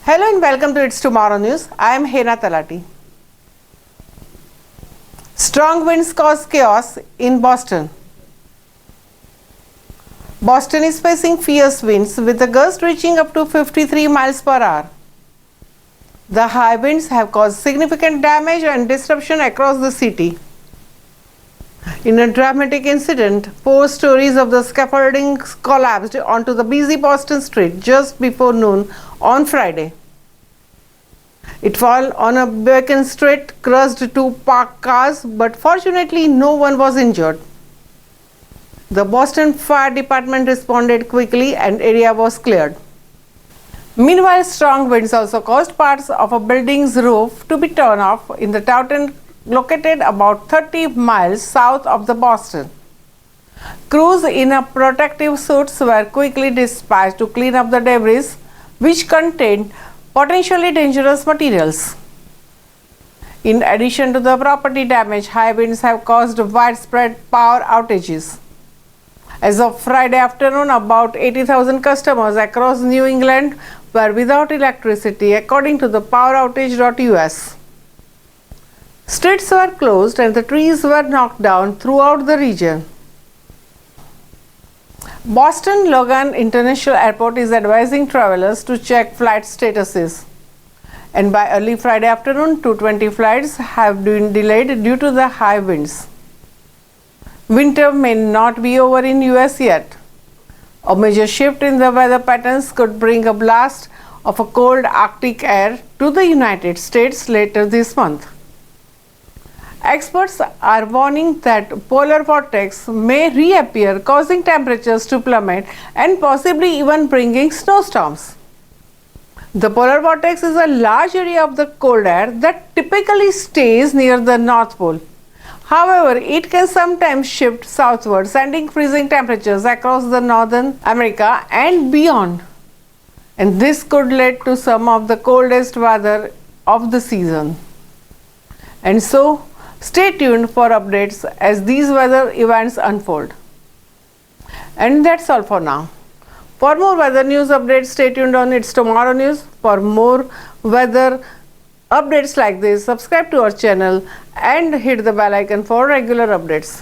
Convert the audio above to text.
Hello and welcome to It's Tomorrow News. I am Hena Talati. Strong winds cause chaos in Boston. Boston is facing fierce winds with a gust reaching up to 53 miles per hour. The high winds have caused significant damage and disruption across the city. In a dramatic incident, 4 stories of the scaffolding collapsed onto the busy Boston street just before noon on Friday. It fell on a Beacon Street, crushed 2 parked cars, but fortunately no one was injured. The Boston Fire Department responded quickly and area was cleared. Meanwhile, strong winds also caused parts of a building's roof to be torn off in the Taunton, located about 30 miles south of the Boston. Crews in a protective suits were quickly dispatched to clean up the debris, which contained potentially dangerous materials. In addition to the property damage, high winds have caused widespread power outages. As of Friday afternoon, about 80,000 customers across New England were without electricity, according to the poweroutage.us. Streets were closed and the trees were knocked down throughout the region. Boston Logan International Airport is advising travelers to check flight statuses. And by early Friday afternoon, 220 flights have been delayed due to the high winds. Winter may not be over in US yet. A major shift in the weather patterns could bring a blast of a cold Arctic air to the United States later this month. Experts are warning that polar vortex may reappear, causing temperatures to plummet and possibly even bringing snowstorms. The polar vortex is a large area of the cold air that typically stays near the North Pole. However, it can sometimes shift southward, sending freezing temperatures across the Northern America and beyond. And this could lead to some of the coldest weather of the season. And so, stay tuned for updates as these weather events unfold. And that's all for now. For more weather news updates, stay tuned on It's Tomorrow News. For more weather updates like this, subscribe to our channel and hit the bell icon for regular updates.